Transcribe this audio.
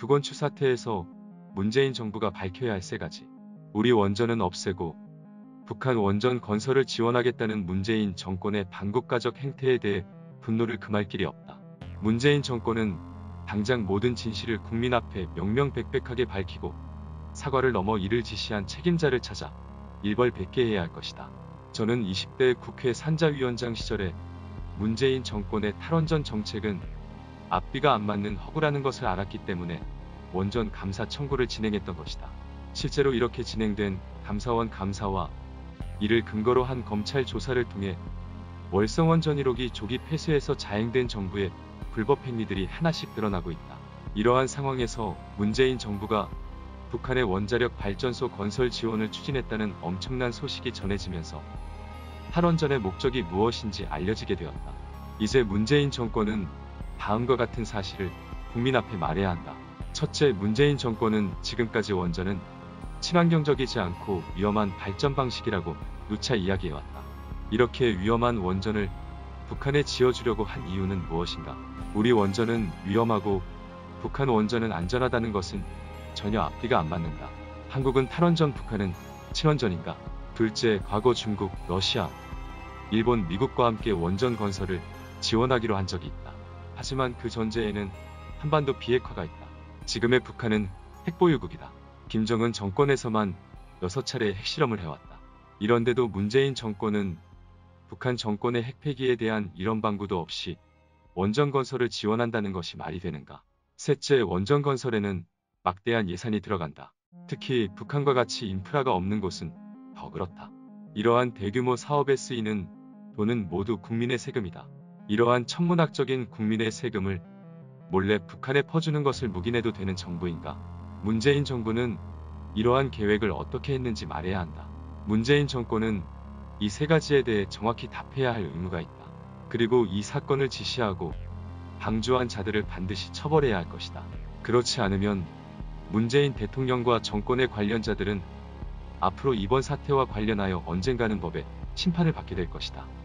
북원추 사태에서 문재인 정부가 밝혀야 할 세 가지. 우리 원전은 없애고 북한 원전 건설을 지원하겠다는 문재인 정권의 반국가적 행태에 대해 분노를 금할 길이 없다. 문재인 정권은 당장 모든 진실을 국민 앞에 명명백백하게 밝히고 사과를 넘어 이를 지시한 책임자를 찾아 일벌백계해야 할 것이다. 저는 20대 국회 산자위원장 시절에 문재인 정권의 탈원전 정책은 앞뒤가 안 맞는 허구라는 것을 알았기 때문에 원전 감사 청구를 진행했던 것이다. 실제로 이렇게 진행된 감사원 감사와 이를 근거로 한 검찰 조사를 통해 월성원전 1호기 조기 폐쇄에서 자행된 정부의 불법 행위들이 하나씩 드러나고 있다. 이러한 상황에서 문재인 정부가 북한의 원자력 발전소 건설 지원을 추진했다는 엄청난 소식이 전해지면서 탈원전의 목적이 무엇인지 알려지게 되었다. 이제 문재인 정권은 다음과 같은 사실을 국민 앞에 말해야 한다. 첫째, 문재인 정권은 지금까지 원전은 친환경적이지 않고 위험한 발전 방식이라고 누차 이야기해왔다. 이렇게 위험한 원전을 북한에 지어주려고 한 이유는 무엇인가? 우리 원전은 위험하고 북한 원전은 안전하다는 것은 전혀 앞뒤가 안 맞는다. 한국은 탈원전, 북한은 친원전인가? 둘째, 과거 중국, 러시아, 일본, 미국과 함께 원전 건설을 지원하기로 한 적이 있다. 하지만 그 전제에는 한반도 비핵화가 있다. 지금의 북한은 핵보유국이다. 김정은 정권에서만 6차례 핵실험을 해왔다. 이런데도 문재인 정권은 북한 정권의 핵폐기에 대한 이런 방구도 없이 원전 건설을 지원한다는 것이 말이 되는가? 셋째, 원전 건설에는 막대한 예산이 들어간다. 특히 북한과 같이 인프라가 없는 곳은 더 그렇다. 이러한 대규모 사업에 쓰이는 돈은 모두 국민의 세금이다. 이러한 천문학적인 국민의 세금을 몰래 북한에 퍼주는 것을 묵인해도 되는 정부인가? 문재인 정부는 이러한 계획을 어떻게 했는지 말해야 한다. 문재인 정권은 이 세 가지에 대해 정확히 답해야 할 의무가 있다. 그리고 이 사건을 지시하고 방조한 자들을 반드시 처벌해야 할 것이다. 그렇지 않으면 문재인 대통령과 정권의 관련자들은 앞으로 이번 사태와 관련하여 언젠가는 법의 심판을 받게 될 것이다.